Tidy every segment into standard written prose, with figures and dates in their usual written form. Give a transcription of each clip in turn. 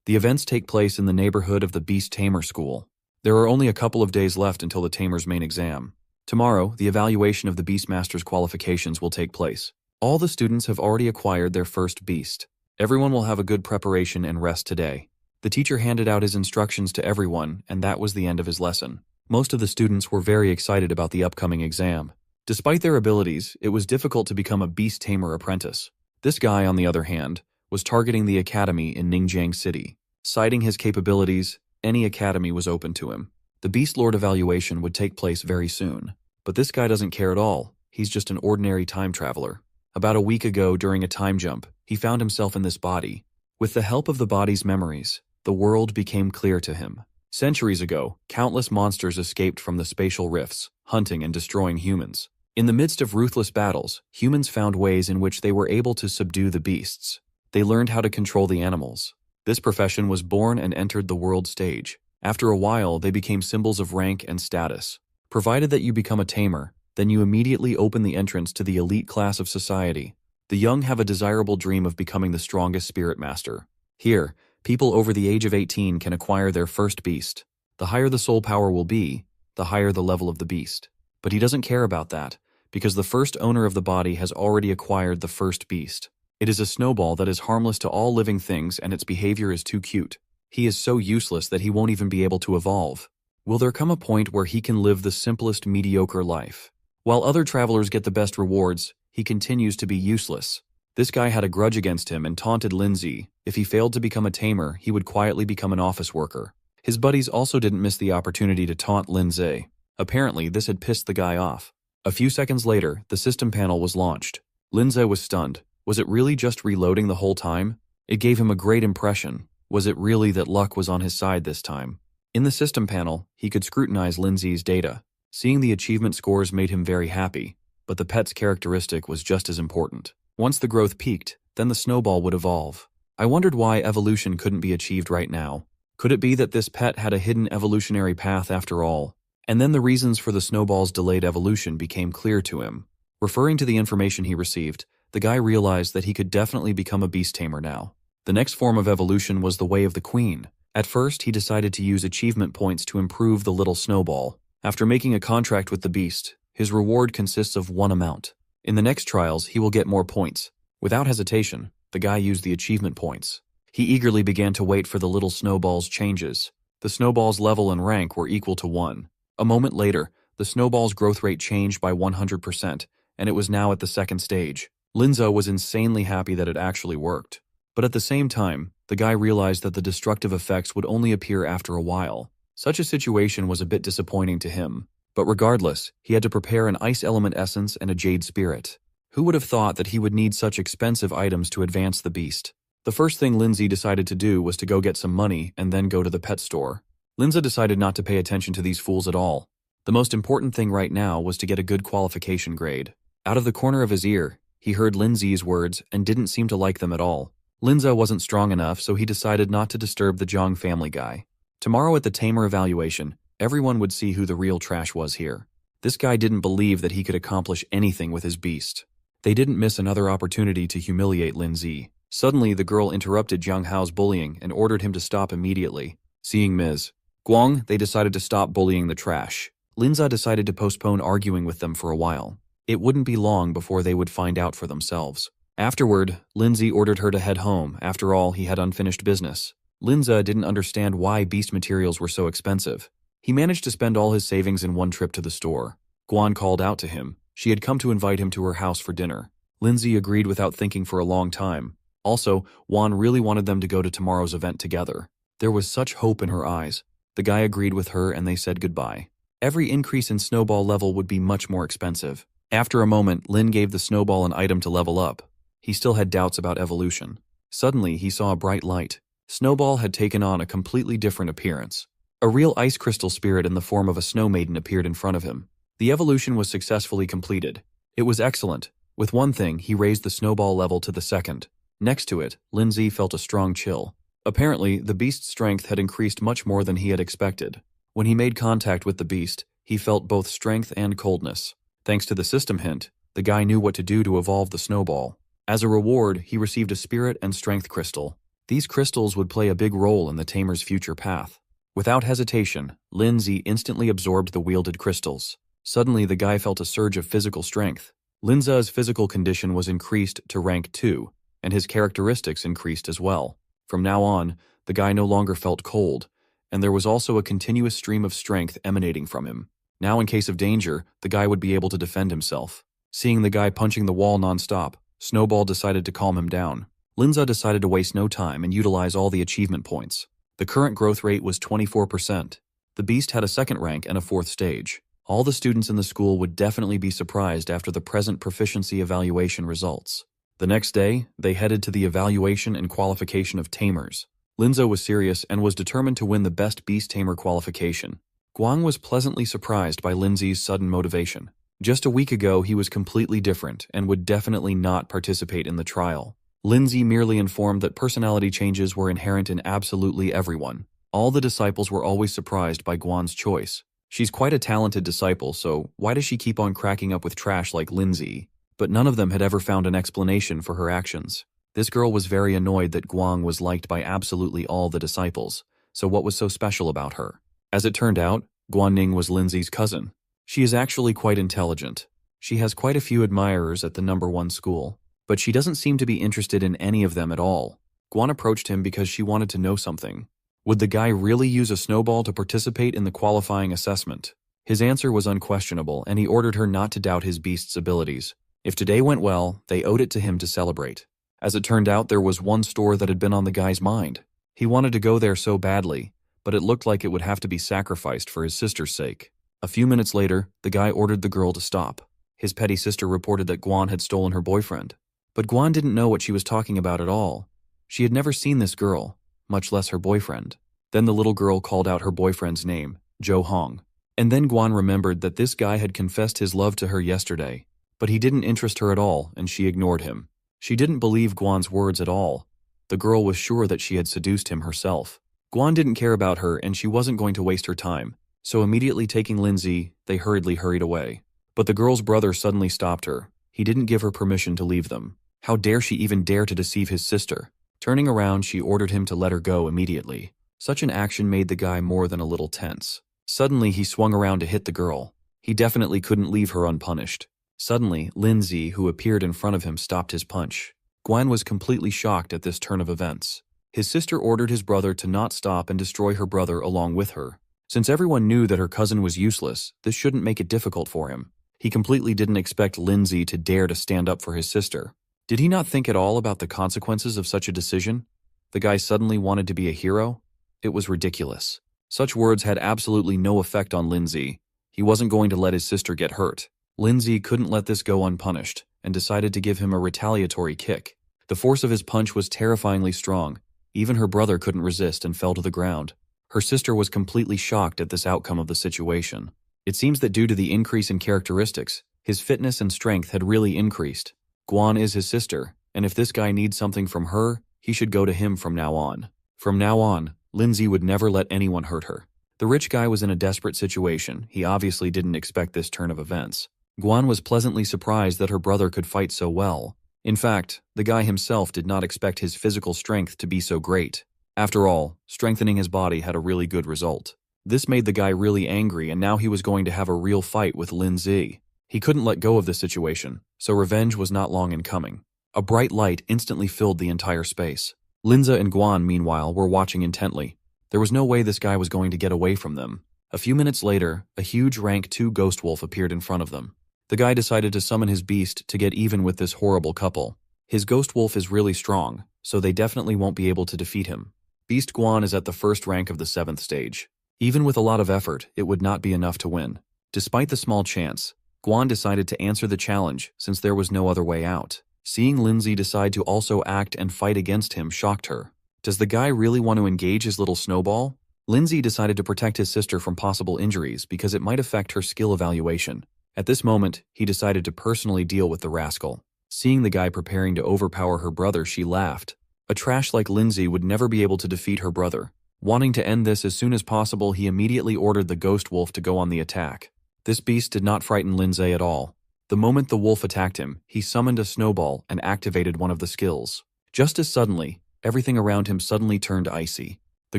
The events take place in the neighborhood of the Beast Tamer School. There are only a couple of days left until the Tamer's main exam. Tomorrow, the evaluation of the Beastmaster's qualifications will take place. All the students have already acquired their first beast. Everyone will have a good preparation and rest today. The teacher handed out his instructions to everyone, and that was the end of his lesson. Most of the students were very excited about the upcoming exam. Despite their abilities, it was difficult to become a Beast Tamer apprentice. This guy, on the other hand, was targeting the academy in Ningjiang City. Citing his capabilities, any academy was open to him. The Beast Lord evaluation would take place very soon. But this guy doesn't care at all. He's just an ordinary time traveler. About a week ago, during a time jump, he found himself in this body. With the help of the body's memories, the world became clear to him. Centuries ago, countless monsters escaped from the spatial rifts, hunting and destroying humans. In the midst of ruthless battles, humans found ways in which they were able to subdue the beasts. They learned how to control the animals. This profession was born and entered the world stage. After a while, they became symbols of rank and status. Provided that you become a tamer, then you immediately open the entrance to the elite class of society. The young have a desirable dream of becoming the strongest spirit master. Here, people over the age of 18 can acquire their first beast. The higher the soul power will be, the higher the level of the beast. But he doesn't care about that, because the first owner of the body has already acquired the first beast. It is a snowball that is harmless to all living things, and its behavior is too cute. He is so useless that he won't even be able to evolve. Will there come a point where he can live the simplest mediocre life? While other travelers get the best rewards, he continues to be useless. This guy had a grudge against him and taunted Lindsay. If he failed to become a tamer, he would quietly become an office worker. His buddies also didn't miss the opportunity to taunt Lindsay. Apparently, this had pissed the guy off. A few seconds later, the system panel was launched. Lindsay was stunned. Was it really just reloading the whole time? It gave him a great impression. Was it really that luck was on his side this time? In the system panel, he could scrutinize Lindsay's data. Seeing the achievement scores made him very happy, but the pet's characteristic was just as important. Once the growth peaked, then the snowball would evolve. I wondered why evolution couldn't be achieved right now. Could it be that this pet had a hidden evolutionary path after all? And then the reasons for the snowball's delayed evolution became clear to him. Referring to the information he received, the guy realized that he could definitely become a beast tamer now. The next form of evolution was the way of the queen. At first, he decided to use achievement points to improve the little snowball. After making a contract with the beast, his reward consists of one amount. In the next trials, he will get more points. Without hesitation, the guy used the achievement points. He eagerly began to wait for the little snowball's changes. The snowball's level and rank were equal to 1. A moment later, the snowball's growth rate changed by 100%, and it was now at the second stage. Lindsay was insanely happy that it actually worked. But at the same time, the guy realized that the destructive effects would only appear after a while. Such a situation was a bit disappointing to him. But regardless, he had to prepare an ice element essence and a jade spirit. Who would have thought that he would need such expensive items to advance the beast? The first thing Lindsay decided to do was to go get some money and then go to the pet store. Lindsay decided not to pay attention to these fools at all. The most important thing right now was to get a good qualification grade. Out of the corner of his ear, he heard Lindsay's words and didn't seem to like them at all. Lindsay wasn't strong enough, so he decided not to disturb the Zhang family guy. Tomorrow at the tamer evaluation, everyone would see who the real trash was here. This guy didn't believe that he could accomplish anything with his beast. They didn't miss another opportunity to humiliate Lindsay. Suddenly, the girl interrupted Zhang Hao's bullying and ordered him to stop immediately. Seeing Ms. Guang, they decided to stop bullying the trash. Lindsay decided to postpone arguing with them for a while. It wouldn't be long before they would find out for themselves. Afterward, Lindsay ordered her to head home. After all, he had unfinished business. Lindsay didn't understand why beast materials were so expensive. He managed to spend all his savings in one trip to the store. Guan called out to him. She had come to invite him to her house for dinner. Lindsay agreed without thinking for a long time. Also, Juan really wanted them to go to tomorrow's event together. There was such hope in her eyes. The guy agreed with her and they said goodbye. Every increase in snowball level would be much more expensive. After a moment, Lin gave the snowball an item to level up. He still had doubts about evolution. Suddenly, he saw a bright light. Snowball had taken on a completely different appearance. A real ice crystal spirit in the form of a snow maiden appeared in front of him. The evolution was successfully completed. It was excellent. With one thing, he raised the snowball level to the second. Next to it, Lindsay felt a strong chill. Apparently, the beast's strength had increased much more than he had expected. When he made contact with the beast, he felt both strength and coldness. Thanks to the system hint, the guy knew what to do to evolve the snowball. As a reward, he received a spirit and strength crystal. These crystals would play a big role in the tamer's future path. Without hesitation, Lindsay instantly absorbed the wielded crystals. Suddenly, the guy felt a surge of physical strength. Linza's physical condition was increased to rank 2, and his characteristics increased as well. From now on, the guy no longer felt cold, and there was also a continuous stream of strength emanating from him. Now, in case of danger, the guy would be able to defend himself. Seeing the guy punching the wall nonstop, Snowball decided to calm him down. Linza decided to waste no time and utilize all the achievement points. The current growth rate was 24%. The beast had a second rank and a 4th stage. All the students in the school would definitely be surprised after the present proficiency evaluation results. The next day, they headed to the evaluation and qualification of tamers. Linza was serious and was determined to win the best beast tamer qualification. Guang was pleasantly surprised by Lindsay's sudden motivation. Just a week ago, he was completely different and would definitely not participate in the trial. Lindsay merely informed that personality changes were inherent in absolutely everyone. All the disciples were always surprised by Guan's choice. She's quite a talented disciple, so why does she keep on cracking up with trash like Lindsay? But none of them had ever found an explanation for her actions. This girl was very annoyed that Guang was liked by absolutely all the disciples, so what was so special about her? As it turned out, Guanning was Lindsay's cousin. She is actually quite intelligent. She has quite a few admirers at the #1 school, but she doesn't seem to be interested in any of them at all. Guan approached him because she wanted to know something. Would the guy really use a snowball to participate in the qualifying assessment? His answer was unquestionable, and he ordered her not to doubt his beast's abilities. If today went well, they owed it to him to celebrate. As it turned out, there was one store that had been on the guy's mind. He wanted to go there so badly, but it looked like it would have to be sacrificed for his sister's sake. A few minutes later, the guy ordered the girl to stop. His petty sister reported that Guan had stolen her boyfriend. But Guan didn't know what she was talking about at all. She had never seen this girl, much less her boyfriend. Then the little girl called out her boyfriend's name, Zhou Hong. And then Guan remembered that this guy had confessed his love to her yesterday, but he didn't interest her at all, and she ignored him. She didn't believe Guan's words at all. The girl was sure that she had seduced him herself. Guan didn't care about her, and she wasn't going to waste her time, so immediately taking Lindsay, they hurriedly hurried away. But the girl's brother suddenly stopped her. He didn't give her permission to leave them. How dare she even dare to deceive his sister? Turning around, she ordered him to let her go immediately. Such an action made the guy more than a little tense. Suddenly, he swung around to hit the girl. He definitely couldn't leave her unpunished. Suddenly, Lindsay, who appeared in front of him, stopped his punch. Guan was completely shocked at this turn of events. His sister ordered his brother to not stop and destroy her brother along with her. Since everyone knew that her cousin was useless, this shouldn't make it difficult for him. He completely didn't expect Lindsay to dare to stand up for his sister. Did he not think at all about the consequences of such a decision? The guy suddenly wanted to be a hero? It was ridiculous. Such words had absolutely no effect on Lindsay. He wasn't going to let his sister get hurt. Lindsay couldn't let this go unpunished, and decided to give him a retaliatory kick. The force of his punch was terrifyingly strong. Even her brother couldn't resist and fell to the ground. Her sister was completely shocked at this outcome of the situation. It seems that due to the increase in characteristics, his fitness and strength had really increased. Guan is his sister, and if this guy needs something from her, he should go to him from now on. From now on, Lindsay would never let anyone hurt her. The rich guy was in a desperate situation. He obviously didn't expect this turn of events. Guan was pleasantly surprised that her brother could fight so well. In fact, the guy himself did not expect his physical strength to be so great. After all, strengthening his body had a really good result. This made the guy really angry, and now he was going to have a real fight with Lindsay. He couldn't let go of the situation, so revenge was not long in coming. A bright light instantly filled the entire space. Linza and Guan, meanwhile, were watching intently. There was no way this guy was going to get away from them. A few minutes later, a huge rank 2 ghost wolf appeared in front of them. The guy decided to summon his beast to get even with this horrible couple. His ghost wolf is really strong, so they definitely won't be able to defeat him. Beast Guan is at the first rank of the 7th stage. Even with a lot of effort, it would not be enough to win. Despite the small chance, Guan decided to answer the challenge since there was no other way out. Seeing Lindsay decide to also act and fight against him shocked her. Does the guy really want to engage his little snowball? Lindsay decided to protect his sister from possible injuries because it might affect her skill evaluation. At this moment, he decided to personally deal with the rascal. Seeing the guy preparing to overpower her brother, she laughed. A trash like Lindsay would never be able to defeat her brother. Wanting to end this as soon as possible, he immediately ordered the ghost wolf to go on the attack. This beast did not frighten Lindsay at all. The moment the wolf attacked him, he summoned a snowball and activated one of the skills. Just as suddenly, Everything around him suddenly turned icy. The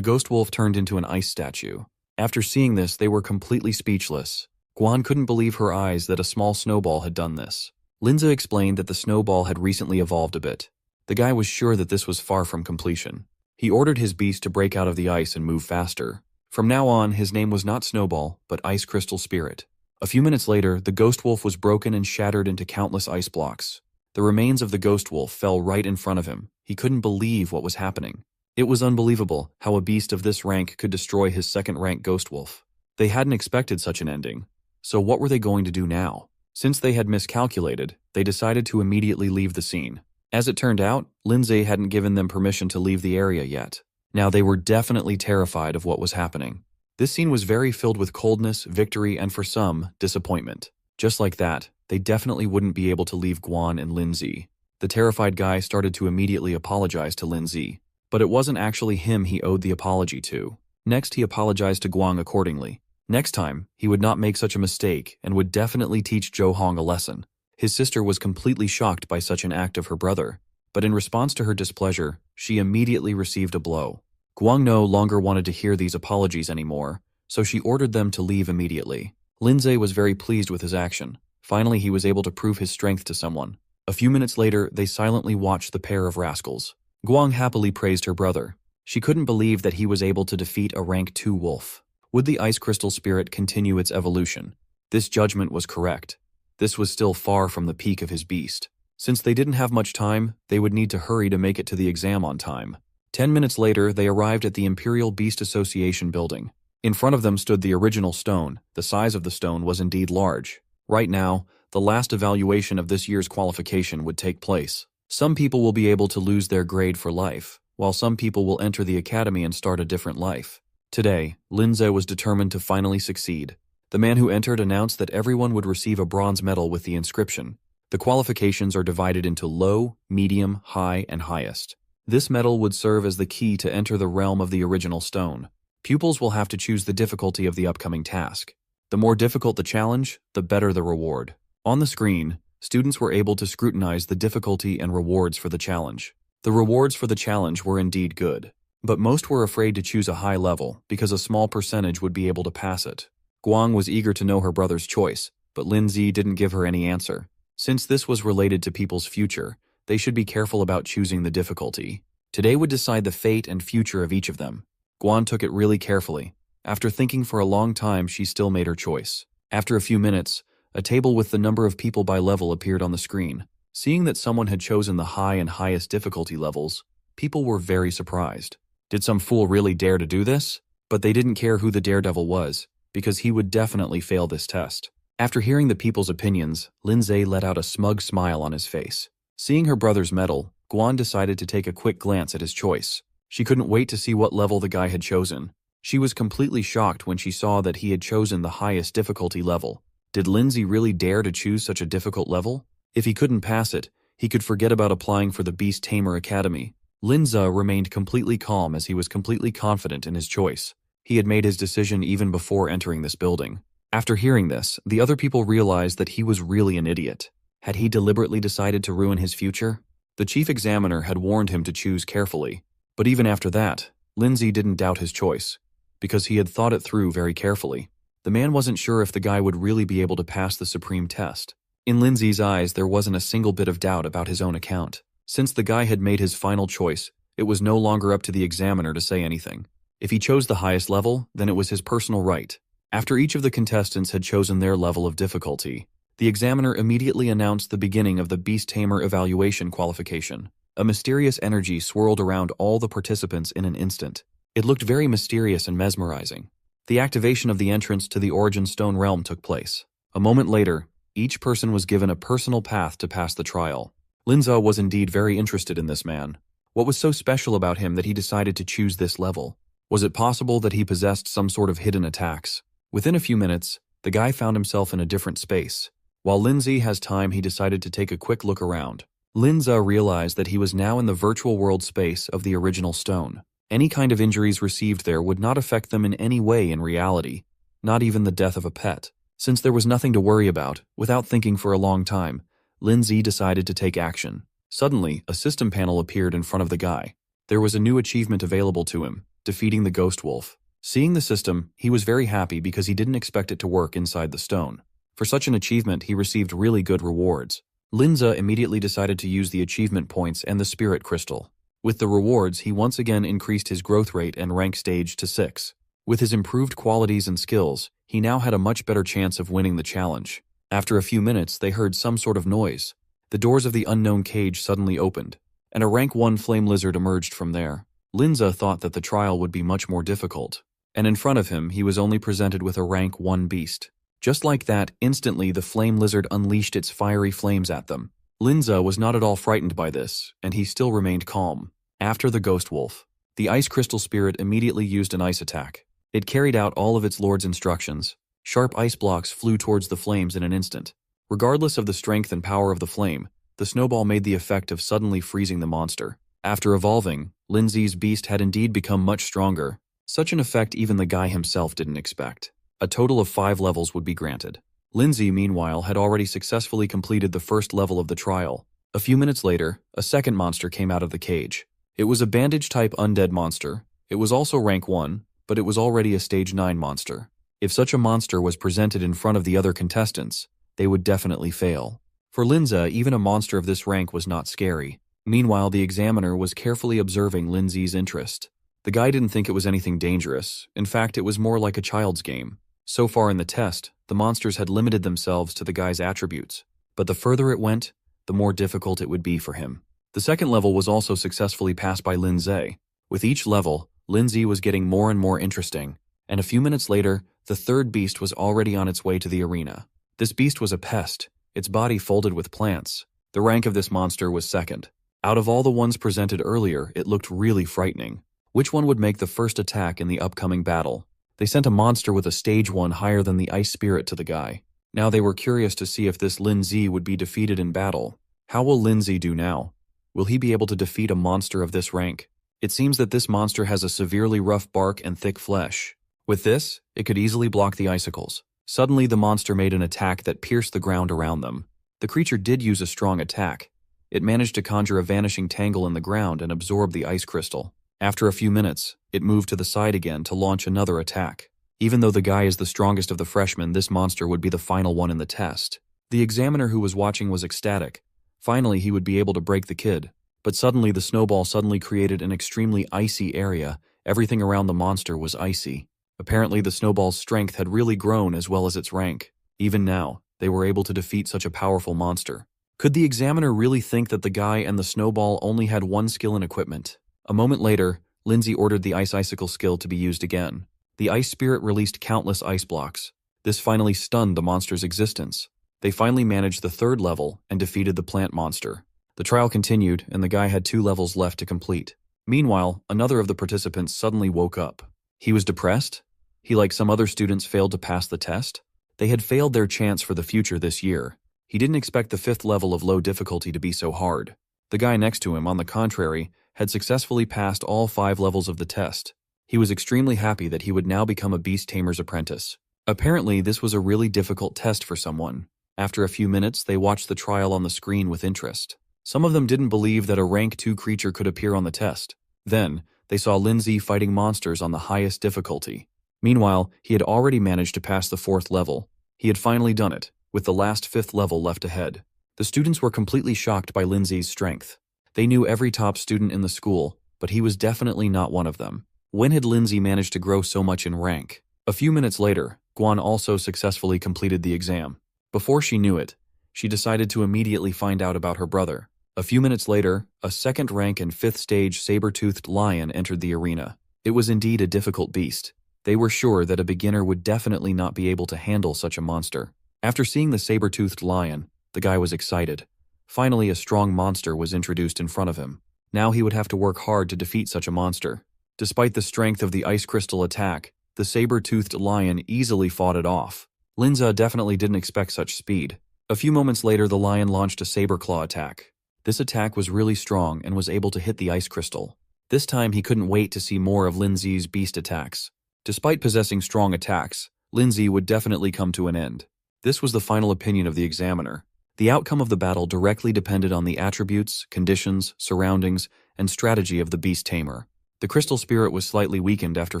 ghost wolf turned into an ice statue. After seeing this, they were completely speechless. Guan couldn't believe her eyes that a small snowball had done this. Linza explained that the snowball had recently evolved a bit. The guy was sure that this was far from completion. He ordered his beast to break out of the ice and move faster. From now on, his name was not Snowball, but Ice Crystal Spirit. A few minutes later, the ghost wolf was broken and shattered into countless ice blocks. The remains of the ghost wolf fell right in front of him. He couldn't believe what was happening. It was unbelievable how a beast of this rank could destroy his second-rank ghost wolf. They hadn't expected such an ending. So what were they going to do now? Since they had miscalculated, they decided to immediately leave the scene. As it turned out, Lindsay hadn't given them permission to leave the area yet. Now they were definitely terrified of what was happening. This scene was very filled with coldness, victory, and for some, disappointment. Just like that, they definitely wouldn't be able to leave Guan and Lindsay. The terrified guy started to immediately apologize to Lindsay. But it wasn't actually him he owed the apology to. Next, he apologized to Guang accordingly. Next time, he would not make such a mistake and would definitely teach Zhou Hong a lesson. His sister was completely shocked by such an act of her brother, but in response to her displeasure, she immediately received a blow. Guang no longer wanted to hear these apologies anymore, so she ordered them to leave immediately. Lindsay was very pleased with his action. Finally, he was able to prove his strength to someone. A few minutes later, they silently watched the pair of rascals. Guang happily praised her brother. She couldn't believe that he was able to defeat a rank 2 wolf. Would the Ice Crystal Spirit continue its evolution? This judgment was correct. This was still far from the peak of his beast. Since they didn't have much time, they would need to hurry to make it to the exam on time. 10 minutes later, they arrived at the Imperial Beast Association building. In front of them stood the original stone. The size of the stone was indeed large. Right now, the last evaluation of this year's qualification would take place. Some people will be able to lose their grade for life, while some people will enter the academy and start a different life. Today, Linze was determined to finally succeed. The man who entered announced that everyone would receive a bronze medal with the inscription. The qualifications are divided into low, medium, high, and highest. This medal would serve as the key to enter the realm of the original stone. Pupils will have to choose the difficulty of the upcoming task. The more difficult the challenge, the better the reward. On the screen, students were able to scrutinize the difficulty and rewards for the challenge. The rewards for the challenge were indeed good, but most were afraid to choose a high level because a small percentage would be able to pass it. Guang was eager to know her brother's choice, but Linzi didn't give her any answer. Since this was related to people's future, they should be careful about choosing the difficulty. Today would decide the fate and future of each of them. Guan took it really carefully. After thinking for a long time, she still made her choice. After a few minutes, a table with the number of people by level appeared on the screen. Seeing that someone had chosen the high and highest difficulty levels, people were very surprised. Did some fool really dare to do this? But they didn't care who the daredevil was, because he would definitely fail this test. After hearing the people's opinions, Linze let out a smug smile on his face. Seeing her brother's medal, Guan decided to take a quick glance at his choice. She couldn't wait to see what level the guy had chosen. She was completely shocked when she saw that he had chosen the highest difficulty level. Did Lindsay really dare to choose such a difficult level? If he couldn't pass it, he could forget about applying for the Beast Tamer Academy. Linza remained completely calm as he was completely confident in his choice. He had made his decision even before entering this building. After hearing this, the other people realized that he was really an idiot. Had he deliberately decided to ruin his future? The chief examiner had warned him to choose carefully. But even after that, Lindsay didn't doubt his choice, because he had thought it through very carefully. The man wasn't sure if the guy would really be able to pass the supreme test. In Lindsay's eyes, there wasn't a single bit of doubt about his own account. Since the guy had made his final choice, it was no longer up to the examiner to say anything. If he chose the highest level, then it was his personal right. After each of the contestants had chosen their level of difficulty, the examiner immediately announced the beginning of the Beast Tamer evaluation qualification. A mysterious energy swirled around all the participants in an instant. It looked very mysterious and mesmerizing. The activation of the entrance to the Origin Stone realm took place. A moment later, each person was given a personal path to pass the trial. Linza was indeed very interested in this man. What was so special about him that he decided to choose this level? Was it possible that he possessed some sort of hidden attacks? Within a few minutes, the guy found himself in a different space. While Lindsay has time, he decided to take a quick look around. Linza realized that he was now in the virtual world space of the original stone. Any kind of injuries received there would not affect them in any way in reality, not even the death of a pet. Since there was nothing to worry about, without thinking for a long time, Lindsay decided to take action. Suddenly, a system panel appeared in front of the guy. There was a new achievement available to him, defeating the ghost wolf. Seeing the system, he was very happy because he didn't expect it to work inside the stone. For such an achievement, he received really good rewards. Linza immediately decided to use the achievement points and the spirit crystal. With the rewards, he once again increased his growth rate and rank stage to 6. With his improved qualities and skills, he now had a much better chance of winning the challenge. After a few minutes, they heard some sort of noise. The doors of the unknown cage suddenly opened, and a rank 1 flame lizard emerged from there. Linza thought that the trial would be much more difficult, and in front of him, he was only presented with a rank 1 beast. Just like that, instantly the flame lizard unleashed its fiery flames at them. Linza was not at all frightened by this, and he still remained calm. After the ghost wolf, the ice crystal spirit immediately used an ice attack. It carried out all of its lord's instructions. Sharp ice blocks flew towards the flames in an instant. Regardless of the strength and power of the flame, the snowball made the effect of suddenly freezing the monster. After evolving, Lindsay's beast had indeed become much stronger. Such an effect even the guy himself didn't expect. A total of 5 levels would be granted. Lindsay, meanwhile, had already successfully completed the first level of the trial. A few minutes later, a second monster came out of the cage. It was a bandage-type undead monster. It was also rank 1, but it was already a stage 9 monster. If such a monster was presented in front of the other contestants, they would definitely fail. For Linza, even a monster of this rank was not scary. Meanwhile, the examiner was carefully observing Lindsay's interest. The guy didn't think it was anything dangerous. In fact, it was more like a child's game. So far in the test, the monsters had limited themselves to the guy's attributes, but the further it went, the more difficult it would be for him. The second level was also successfully passed by Lindsay. With each level, Lindsay was getting more and more interesting, and a few minutes later, the third beast was already on its way to the arena. This beast was a pest, its body folded with plants. The rank of this monster was second. Out of all the ones presented earlier, it looked really frightening. Which one would make the first attack in the upcoming battle? They sent a monster with a stage 1 higher than the ice spirit to the guy. Now they were curious to see if this Lindsay would be defeated in battle. How will Lindsay do now? Will he be able to defeat a monster of this rank? It seems that this monster has a severely rough bark and thick flesh. With this, it could easily block the icicles. Suddenly the monster made an attack that pierced the ground around them. The creature did use a strong attack. It managed to conjure a vanishing tangle in the ground and absorb the ice crystal. After a few minutes, it moved to the side again to launch another attack. Even though the guy is the strongest of the freshmen, this monster would be the final one in the test. The examiner who was watching was ecstatic. Finally, he would be able to break the kid. But suddenly, the snowball suddenly created an extremely icy area. Everything around the monster was icy. Apparently, the snowball's strength had really grown as well as its rank. Even now, they were able to defeat such a powerful monster. Could the examiner really think that the guy and the snowball only had one skill and equipment? A moment later, Lindsay ordered the ice icicle skill to be used again. The ice spirit released countless ice blocks. This finally stunned the monster's existence. They finally managed the third level and defeated the plant monster. The trial continued, and the guy had 2 levels left to complete. Meanwhile, another of the participants suddenly woke up. He was depressed? He, like some other students, failed to pass the test? They had failed their chance for the future this year. He didn't expect the 5th level of low difficulty to be so hard. The guy next to him, on the contrary, had successfully passed all 5 levels of the test. He was extremely happy that he would now become a beast tamer's apprentice. Apparently, this was a really difficult test for someone. After a few minutes, they watched the trial on the screen with interest. Some of them didn't believe that a rank 2 creature could appear on the test. Then, they saw Lindsay fighting monsters on the highest difficulty. Meanwhile, he had already managed to pass the 4th level. He had finally done it, with the last 5th level left ahead. The students were completely shocked by Lindsay's strength. They knew every top student in the school, but he was definitely not one of them. When had Lindsay managed to grow so much in rank? A few minutes later, Guan also successfully completed the exam. Before she knew it, she decided to immediately find out about her brother. A few minutes later, a second rank and 5th stage saber-toothed lion entered the arena. It was indeed a difficult beast. They were sure that a beginner would definitely not be able to handle such a monster. After seeing the saber-toothed lion, the guy was excited. Finally, a strong monster was introduced in front of him. Now he would have to work hard to defeat such a monster. Despite the strength of the ice crystal attack, the saber-toothed lion easily fought it off. Linza definitely didn't expect such speed. A few moments later, the lion launched a saber claw attack. This attack was really strong and was able to hit the ice crystal. This time, he couldn't wait to see more of Lindsay's beast attacks. Despite possessing strong attacks, Lindsay would definitely come to an end. This was the final opinion of the examiner. The outcome of the battle directly depended on the attributes, conditions, surroundings, and strategy of the beast tamer. The crystal spirit was slightly weakened after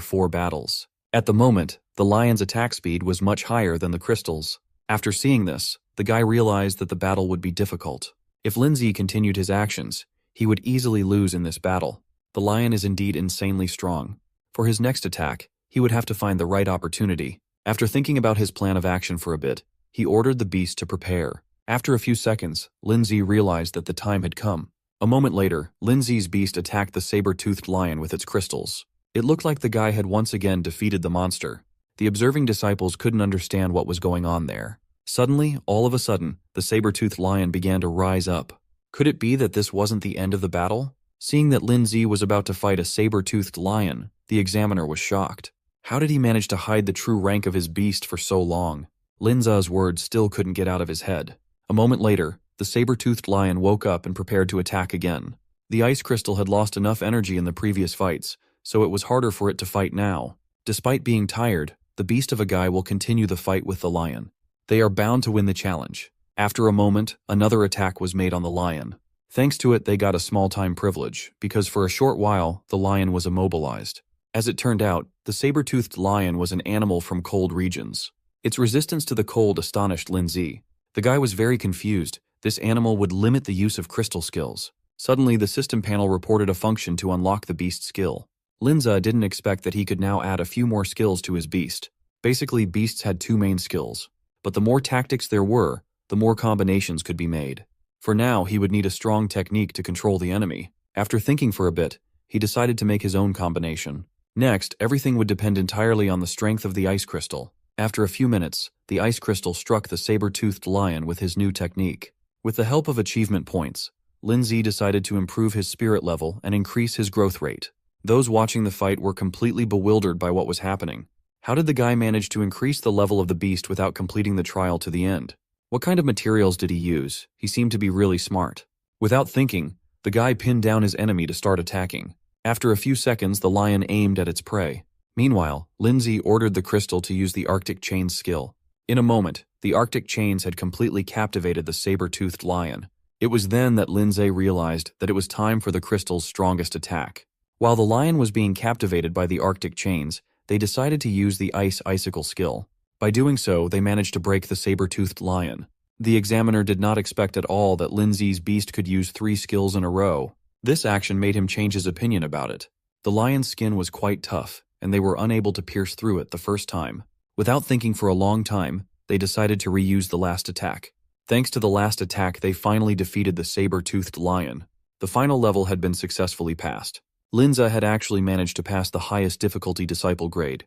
4 battles. At the moment, the lion's attack speed was much higher than the crystal's. After seeing this, the guy realized that the battle would be difficult. If Lindsay continued his actions, he would easily lose in this battle. The lion is indeed insanely strong. For his next attack, he would have to find the right opportunity. After thinking about his plan of action for a bit, he ordered the beast to prepare. After a few seconds, Lindsay realized that the time had come. A moment later, Lindsay's beast attacked the saber-toothed lion with its crystals. It looked like the guy had once again defeated the monster. The observing disciples couldn't understand what was going on there. Suddenly, all of a sudden, the saber-toothed lion began to rise up. Could it be that this wasn't the end of the battle? Seeing that Lindsay was about to fight a saber-toothed lion, the examiner was shocked. How did he manage to hide the true rank of his beast for so long? Linza's words still couldn't get out of his head. A moment later, the saber-toothed lion woke up and prepared to attack again. The ice crystal had lost enough energy in the previous fights, so it was harder for it to fight now. Despite being tired, the beast of a guy will continue the fight with the lion. They are bound to win the challenge. After a moment, another attack was made on the lion. Thanks to it, they got a small-time privilege, because for a short while, the lion was immobilized. As it turned out, the saber-toothed lion was an animal from cold regions. Its resistance to the cold astonished Lindsay. The guy was very confused. This animal would limit the use of crystal skills. Suddenly, the system panel reported a function to unlock the beast's skill. Linza didn't expect that he could now add a few more skills to his beast. Basically, beasts had 2 main skills. But the more tactics there were, the more combinations could be made. For now, he would need a strong technique to control the enemy. After thinking for a bit, he decided to make his own combination. Next, everything would depend entirely on the strength of the ice crystal. After a few minutes, the ice crystal struck the saber-toothed lion with his new technique. With the help of achievement points, Lindsay decided to improve his spirit level and increase his growth rate. Those watching the fight were completely bewildered by what was happening. How did the guy manage to increase the level of the beast without completing the trial to the end? What kind of materials did he use? He seemed to be really smart. Without thinking, the guy pinned down his enemy to start attacking. After a few seconds, the lion aimed at its prey. Meanwhile, Lindsay ordered the crystal to use the Arctic Chains skill. In a moment, the Arctic Chains had completely captivated the saber-toothed lion. It was then that Lindsay realized that it was time for the crystal's strongest attack. While the lion was being captivated by the Arctic Chains, they decided to use the Ice Icicle skill. By doing so, they managed to break the saber-toothed lion. The examiner did not expect at all that Lindsay's beast could use 3 skills in a row. This action made him change his opinion about it. The lion's skin was quite tough, and they were unable to pierce through it the first time. Without thinking for a long time, they decided to reuse the last attack. Thanks to the last attack, they finally defeated the saber-toothed lion. The final level had been successfully passed. Linza had actually managed to pass the highest difficulty disciple grade.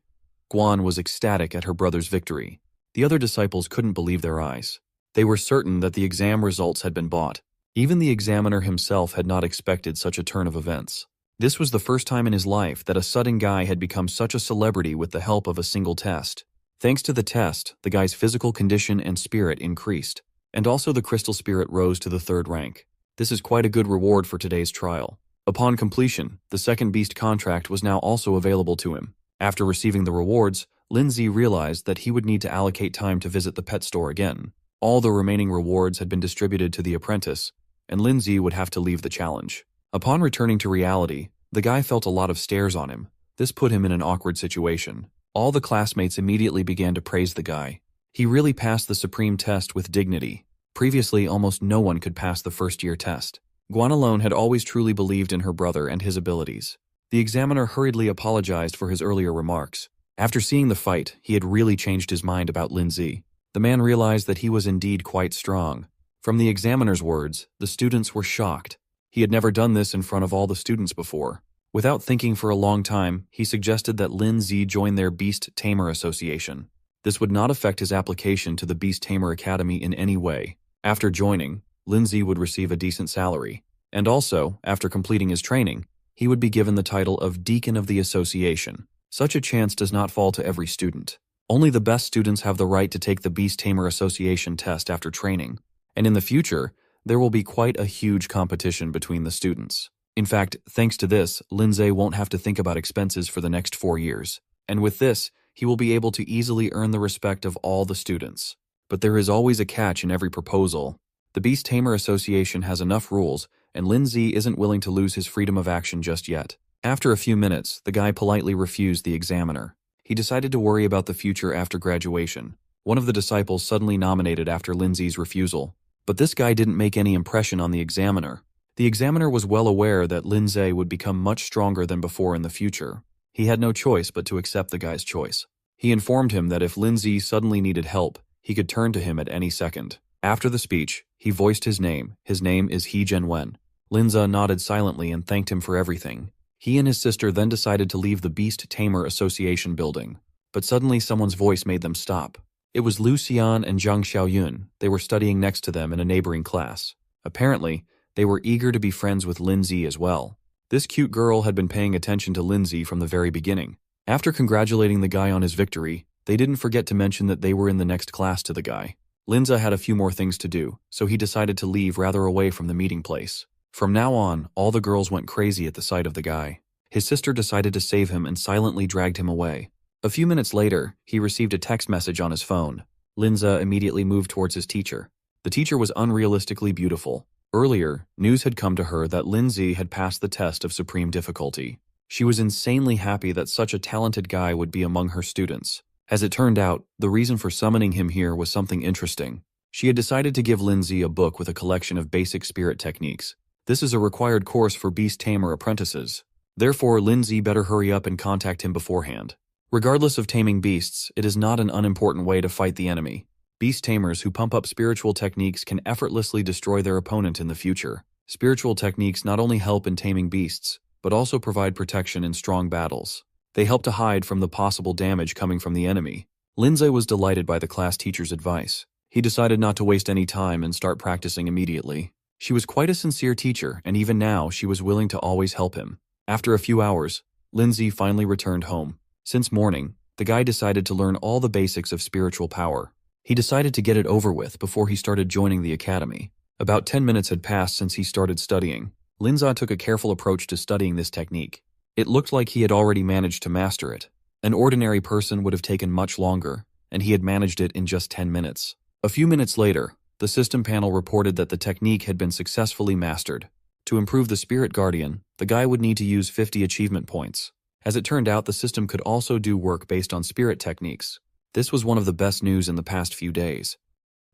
Guan was ecstatic at her brother's victory. The other disciples couldn't believe their eyes. They were certain that the exam results had been bought. Even the examiner himself had not expected such a turn of events. This was the first time in his life that a sudden guy had become such a celebrity with the help of a single test. Thanks to the test, the guy's physical condition and spirit increased, and also the crystal spirit rose to the 3rd rank. This is quite a good reward for today's trial. Upon completion, the second beast contract was now also available to him. After receiving the rewards, Lindsay realized that he would need to allocate time to visit the pet store again. All the remaining rewards had been distributed to the apprentice, and Lindsay would have to leave the challenge. Upon returning to reality, the guy felt a lot of stares on him. This put him in an awkward situation. All the classmates immediately began to praise the guy. He really passed the supreme test with dignity. Previously, almost no one could pass the first-year test. Guan alone had always truly believed in her brother and his abilities. The examiner hurriedly apologized for his earlier remarks. After seeing the fight, he had really changed his mind about Lindsay. The man realized that he was indeed quite strong. From the examiner's words, the students were shocked. He had never done this in front of all the students before. Without thinking for a long time, he suggested that Lindsay join their Beast Tamer Association. This would not affect his application to the Beast Tamer Academy in any way. After joining, Lindsay would receive a decent salary. And also, after completing his training, he would be given the title of Deacon of the Association. Such a chance does not fall to every student. Only the best students have the right to take the Beast Tamer Association test after training. And in the future, there will be quite a huge competition between the students. In fact, thanks to this, Lindsay won't have to think about expenses for the next 4 years. And with this, he will be able to easily earn the respect of all the students. But there is always a catch in every proposal. The Beast Tamer Association has enough rules, and Lindsay isn't willing to lose his freedom of action just yet. After a few minutes, the guy politely refused the examiner. He decided to worry about the future after graduation. One of the disciples suddenly nominated after Lindsay's refusal. But this guy didn't make any impression on the examiner. The examiner was well aware that Lindsay would become much stronger than before in the future. He had no choice but to accept the guy's choice. He informed him that if Lindsay suddenly needed help, he could turn to him at any second. After the speech, he voiced his name. His name is He Jianwen. Lindsay nodded silently and thanked him for everything. He and his sister then decided to leave the Beast Tamer Association building. But suddenly someone's voice made them stop. It was Lu Xian and Zhang Xiaoyun. They were studying next to them in a neighboring class. Apparently, they were eager to be friends with Lindsay as well. This cute girl had been paying attention to Lindsay from the very beginning. After congratulating the guy on his victory, they didn't forget to mention that they were in the next class to the guy. Lindsay had a few more things to do, so he decided to leave rather away from the meeting place. From now on, all the girls went crazy at the sight of the guy. His sister decided to save him and silently dragged him away. A few minutes later, he received a text message on his phone. Lindsay immediately moved towards his teacher. The teacher was unrealistically beautiful. Earlier, news had come to her that Lindsay had passed the test of supreme difficulty. She was insanely happy that such a talented guy would be among her students. As it turned out, the reason for summoning him here was something interesting. She had decided to give Lindsay a book with a collection of basic spirit techniques. This is a required course for Beast Tamer apprentices. Therefore, Lindsay better hurry up and contact him beforehand. Regardless of taming beasts, it is not an unimportant way to fight the enemy. Beast tamers who pump up spiritual techniques can effortlessly destroy their opponent in the future. Spiritual techniques not only help in taming beasts, but also provide protection in strong battles. They help to hide from the possible damage coming from the enemy. Lindsay was delighted by the class teacher's advice. He decided not to waste any time and start practicing immediately. She was quite a sincere teacher, and even now she was willing to always help him. After a few hours, Lindsay finally returned home. Since morning, the guy decided to learn all the basics of spiritual power. He decided to get it over with before he started joining the academy. About 10 minutes had passed since he started studying. Lindsay took a careful approach to studying this technique. It looked like he had already managed to master it. An ordinary person would have taken much longer, and he had managed it in just 10 minutes. A few minutes later, the system panel reported that the technique had been successfully mastered. To improve the Spirit Guardian, the guy would need to use 50 achievement points. As it turned out, the system could also do work based on spirit techniques. This was one of the best news in the past few days.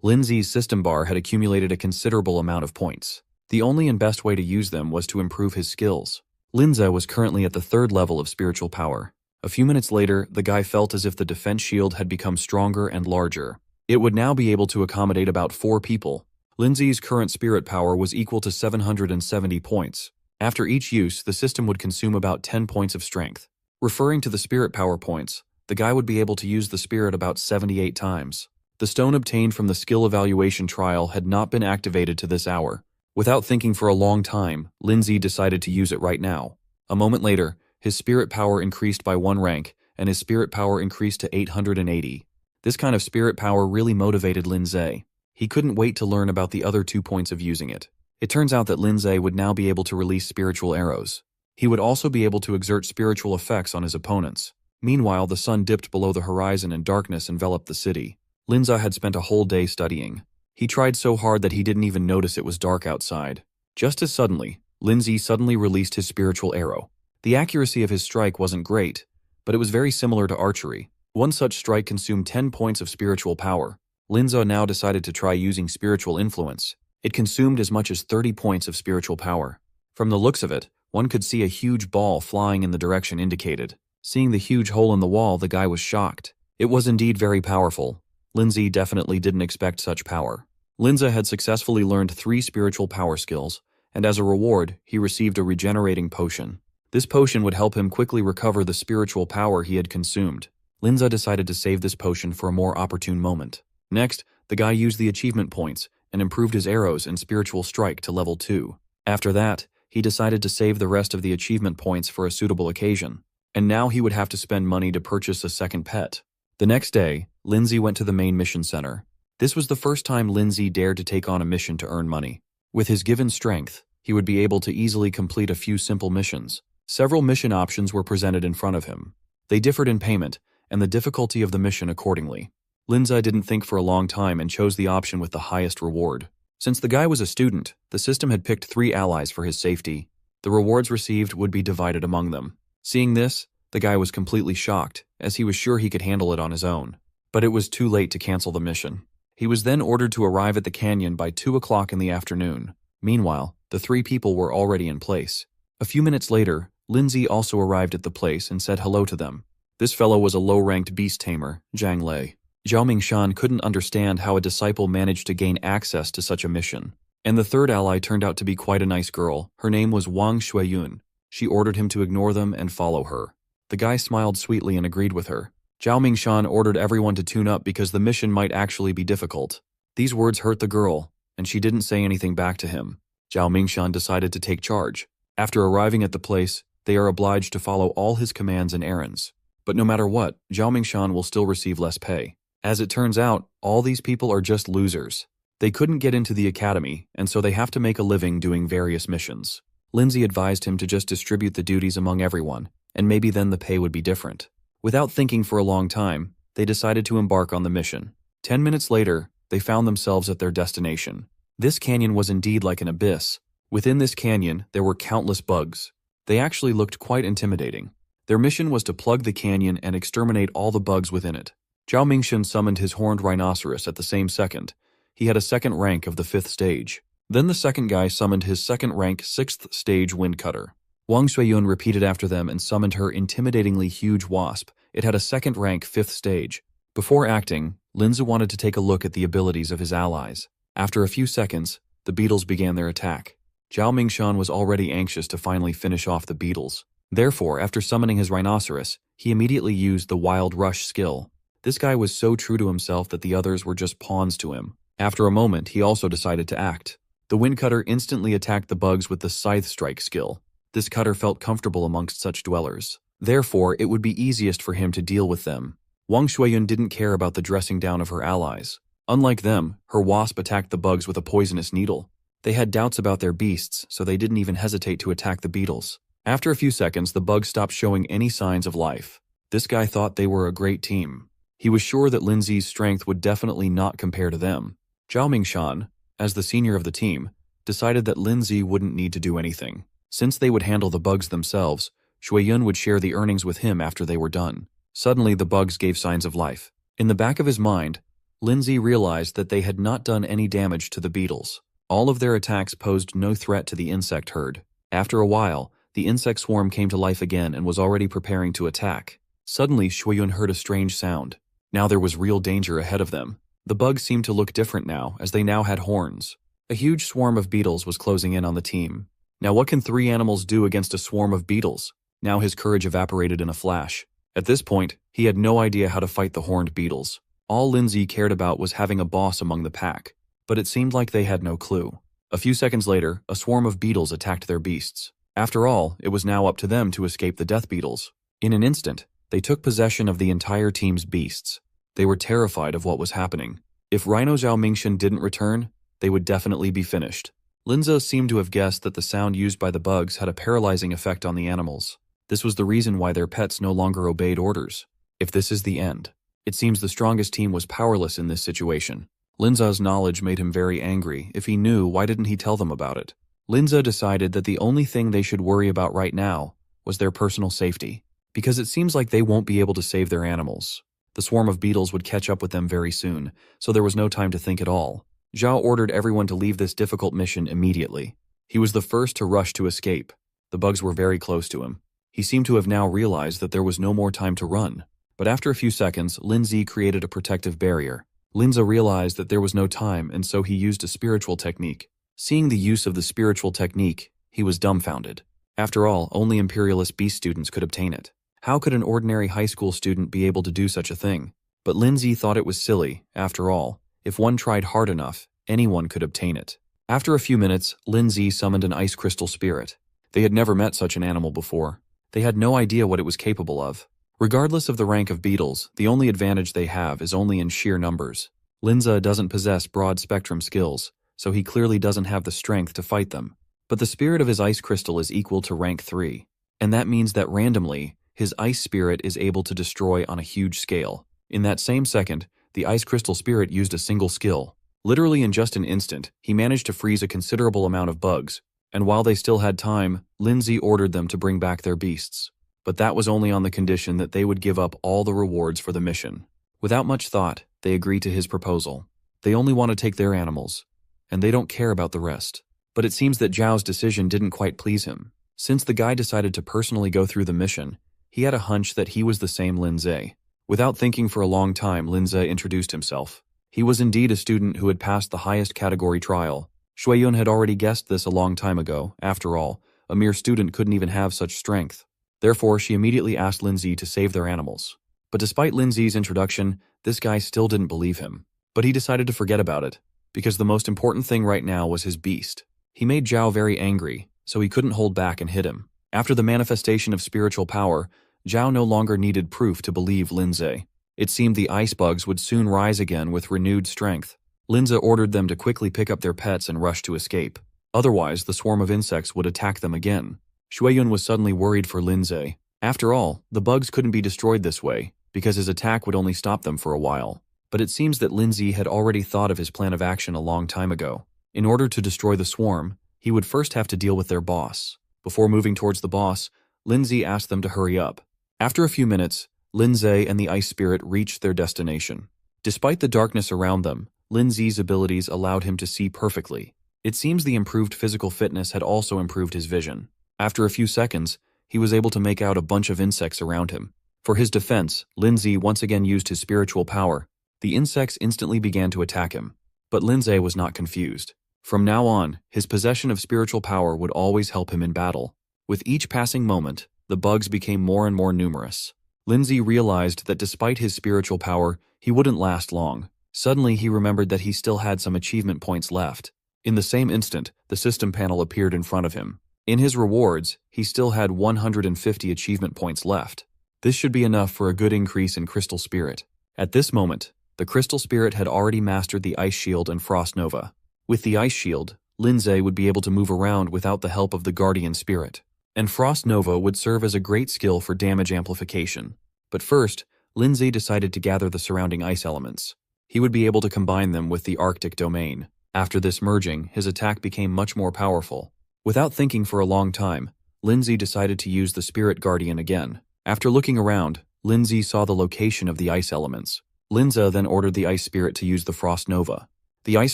Lindsay's system bar had accumulated a considerable amount of points. The only and best way to use them was to improve his skills. Lindsay was currently at the 3rd level of spiritual power. A few minutes later, the guy felt as if the defense shield had become stronger and larger. It would now be able to accommodate about 4 people. Lindsay's current spirit power was equal to 770 points. After each use, the system would consume about 10 points of strength. Referring to the spirit power points, the guy would be able to use the spirit about 78 times. The stone obtained from the skill evaluation trial had not been activated to this hour. Without thinking for a long time, Lindsay decided to use it right now. A moment later, his spirit power increased by 1 rank, and his spirit power increased to 880. This kind of spirit power really motivated Lindsay. He couldn't wait to learn about the other 2 points of using it. It turns out that Lindsay would now be able to release spiritual arrows. He would also be able to exert spiritual effects on his opponents. Meanwhile, the sun dipped below the horizon and darkness enveloped the city. Lindsay had spent a whole day studying. He tried so hard that he didn't even notice it was dark outside. Just as suddenly, Lindsay suddenly released his spiritual arrow. The accuracy of his strike wasn't great, but it was very similar to archery. One such strike consumed 10 points of spiritual power. Lindsay now decided to try using spiritual influence. It consumed as much as 30 points of spiritual power. From the looks of it, one could see a huge ball flying in the direction indicated. Seeing the huge hole in the wall, the guy was shocked. It was indeed very powerful. Lindsay definitely didn't expect such power. Lindsay had successfully learned 3 spiritual power skills, and as a reward, he received a regenerating potion. This potion would help him quickly recover the spiritual power he had consumed. Lindsay decided to save this potion for a more opportune moment. Next, the guy used the achievement points and improved his arrows and spiritual strike to level 2. After that, he decided to save the rest of the achievement points for a suitable occasion. And now he would have to spend money to purchase a second pet. The next day, Lindsay went to the main mission center. This was the first time Lindsay dared to take on a mission to earn money. With his given strength, he would be able to easily complete a few simple missions. Several mission options were presented in front of him. They differed in payment and the difficulty of the mission accordingly. Lindsay didn't think for a long time and chose the option with the highest reward. Since the guy was a student, the system had picked 3 allies for his safety. The rewards received would be divided among them. Seeing this, the guy was completely shocked, as he was sure he could handle it on his own. But it was too late to cancel the mission. He was then ordered to arrive at the canyon by 2 o'clock in the afternoon. Meanwhile, the 3 people were already in place. A few minutes later, Lindsay also arrived at the place and said hello to them. This fellow was a low-ranked beast tamer, Zhang Lei. Zhao Mingshan couldn't understand how a disciple managed to gain access to such a mission. And the 3rd ally turned out to be quite a nice girl. Her name was Wang Shuiyun. She ordered him to ignore them and follow her. The guy smiled sweetly and agreed with her. Zhao Mingshan ordered everyone to tune up because the mission might actually be difficult. These words hurt the girl, and she didn't say anything back to him. Zhao Mingshan decided to take charge. After arriving at the place, they are obliged to follow all his commands and errands. But no matter what, Zhao Mingshan will still receive less pay. As it turns out, all these people are just losers. They couldn't get into the academy, and so they have to make a living doing various missions. Lindsay advised him to just distribute the duties among everyone, and maybe then the pay would be different. Without thinking for a long time, they decided to embark on the mission. 10 minutes later, they found themselves at their destination. This canyon was indeed like an abyss. Within this canyon, there were countless bugs. They actually looked quite intimidating. Their mission was to plug the canyon and exterminate all the bugs within it. Zhao Mingshan summoned his horned rhinoceros at the same second. He had a 2nd rank of the 5th stage. Then the 2nd guy summoned his 2nd rank 6th stage windcutter. Wang Shuiyun repeated after them and summoned her intimidatingly huge wasp. It had a 2nd rank 5th stage. Before acting, Lindsay wanted to take a look at the abilities of his allies. After a few seconds, the beetles began their attack. Zhao Mingshan was already anxious to finally finish off the beetles. Therefore, after summoning his rhinoceros, he immediately used the Wild Rush skill. This guy was so true to himself that the others were just pawns to him. After a moment, he also decided to act. The windcutter instantly attacked the bugs with the Scythe Strike skill. This cutter felt comfortable amongst such dwellers. Therefore, it would be easiest for him to deal with them. Wang Shuiyun didn't care about the dressing down of her allies. Unlike them, her wasp attacked the bugs with a poisonous needle. They had doubts about their beasts, so they didn't even hesitate to attack the beetles. After a few seconds, the bugs stopped showing any signs of life. This guy thought they were a great team. He was sure that Lindsay's strength would definitely not compare to them. Zhao Mingshan, as the senior of the team, decided that Lindsay wouldn't need to do anything. Since they would handle the bugs themselves, Shuiyun would share the earnings with him after they were done. Suddenly, the bugs gave signs of life. In the back of his mind, Lindsay realized that they had not done any damage to the beetles. All of their attacks posed no threat to the insect herd. After a while, the insect swarm came to life again and was already preparing to attack. Suddenly, Shuiyun heard a strange sound. Now there was real danger ahead of them. The bugs seemed to look different now, as they now had horns. A huge swarm of beetles was closing in on the team. Now what can 3 animals do against a swarm of beetles? Now his courage evaporated in a flash. At this point, he had no idea how to fight the horned beetles. All Lindsay cared about was having a boss among the pack, but it seemed like they had no clue. A few seconds later, a swarm of beetles attacked their beasts. After all, it was now up to them to escape the death beetles. In an instant, they took possession of the entire team's beasts. They were terrified of what was happening. If Rhino Zhao Mingshan didn't return, they would definitely be finished. Linza seemed to have guessed that the sound used by the bugs had a paralyzing effect on the animals. This was the reason why their pets no longer obeyed orders. If this is the end, it seems the strongest team was powerless in this situation. Linza's knowledge made him very angry. If he knew, why didn't he tell them about it? Linza decided that the only thing they should worry about right now was their personal safety, because it seems like they won't be able to save their animals. The swarm of beetles would catch up with them very soon, so there was no time to think at all. Zhao ordered everyone to leave this difficult mission immediately. He was the first to rush to escape. The bugs were very close to him. He seemed to have now realized that there was no more time to run. But after a few seconds, Lindsay created a protective barrier. Linza realized that there was no time, and so he used a spiritual technique. Seeing the use of the spiritual technique, he was dumbfounded. After all, only Imperialist Beast students could obtain it. How could an ordinary high school student be able to do such a thing? But Lindsay thought it was silly. After all, if one tried hard enough, anyone could obtain it. After a few minutes, Lindsay summoned an ice crystal spirit. They had never met such an animal before. They had no idea what it was capable of. Regardless of the rank of beetles, the only advantage they have is only in sheer numbers. Linza doesn't possess broad-spectrum skills, so he clearly doesn't have the strength to fight them. But the spirit of his ice crystal is equal to rank 3, and that means that randomly, his ice spirit is able to destroy on a huge scale. In that same second, the ice crystal spirit used a single skill. Literally in just an instant, he managed to freeze a considerable amount of bugs, and while they still had time, Lindsay ordered them to bring back their beasts. But that was only on the condition that they would give up all the rewards for the mission. Without much thought, they agreed to his proposal. They only want to take their animals, and they don't care about the rest. But it seems that Zhao's decision didn't quite please him. Since the guy decided to personally go through the mission, he had a hunch that he was the same Lindsay. Without thinking for a long time, Lindsay introduced himself. He was indeed a student who had passed the highest category trial. Shuiyun had already guessed this a long time ago. After all, a mere student couldn't even have such strength. Therefore, she immediately asked Lindsay to save their animals. But despite Lindsay's introduction, this guy still didn't believe him. But he decided to forget about it, because the most important thing right now was his beast. He made Zhao very angry, so he couldn't hold back and hit him. After the manifestation of spiritual power, Zhao no longer needed proof to believe Lindsay. It seemed the ice bugs would soon rise again with renewed strength. Lindsay ordered them to quickly pick up their pets and rush to escape. Otherwise, the swarm of insects would attack them again. Shuiyun was suddenly worried for Lindsay. After all, the bugs couldn't be destroyed this way, because his attack would only stop them for a while. But it seems that Lindsay had already thought of his plan of action a long time ago. In order to destroy the swarm, he would first have to deal with their boss. Before moving towards the boss, Lindsay asked them to hurry up. After a few minutes, Lindsay and the ice spirit reached their destination. Despite the darkness around them, Lindsay's abilities allowed him to see perfectly. It seems the improved physical fitness had also improved his vision. After a few seconds, he was able to make out a bunch of insects around him. For his defense, Lindsay once again used his spiritual power. The insects instantly began to attack him. But Lindsay was not confused. From now on, his possession of spiritual power would always help him in battle. With each passing moment, the bugs became more and more numerous. Lindsay realized that despite his spiritual power, he wouldn't last long. Suddenly, he remembered that he still had some achievement points left. In the same instant, the system panel appeared in front of him. In his rewards, he still had 150 achievement points left. This should be enough for a good increase in Crystal Spirit. At this moment, the Crystal Spirit had already mastered the Ice Shield and Frost Nova. With the Ice Shield, Lindsay would be able to move around without the help of the Guardian Spirit. And Frost Nova would serve as a great skill for damage amplification. But first, Lindsay decided to gather the surrounding ice elements. He would be able to combine them with the Arctic domain. After this merging, his attack became much more powerful. Without thinking for a long time, Lindsay decided to use the Spirit Guardian again. After looking around, Lindsay saw the location of the ice elements. Lindsay then ordered the Ice Spirit to use the Frost Nova. The Ice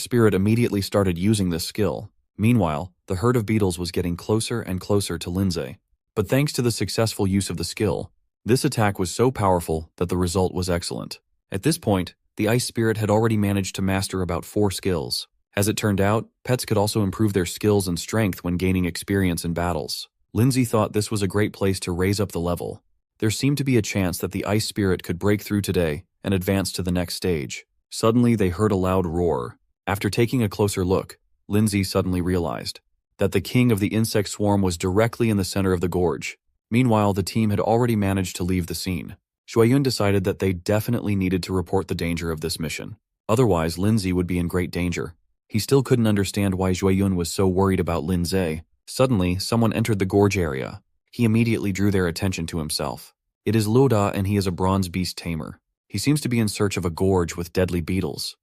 Spirit immediately started using this skill. Meanwhile, the herd of beetles was getting closer and closer to Lindsay. But thanks to the successful use of the skill, this attack was so powerful that the result was excellent. At this point, the Ice Spirit had already managed to master about 4 skills. As it turned out, pets could also improve their skills and strength when gaining experience in battles. Lindsay thought this was a great place to raise up the level. There seemed to be a chance that the Ice Spirit could break through today and advance to the next stage. Suddenly, they heard a loud roar. After taking a closer look, Lindsay suddenly realized that the king of the insect swarm was directly in the center of the gorge. Meanwhile, the team had already managed to leave the scene. Shuiyun decided that they definitely needed to report the danger of this mission. Otherwise, Lindsay would be in great danger. He still couldn't understand why Shuiyun was so worried about Lindsay. Suddenly, someone entered the gorge area. He immediately drew their attention to himself. It is Luda, and he is a bronze beast tamer. He seems to be in search of a gorge with deadly beetles.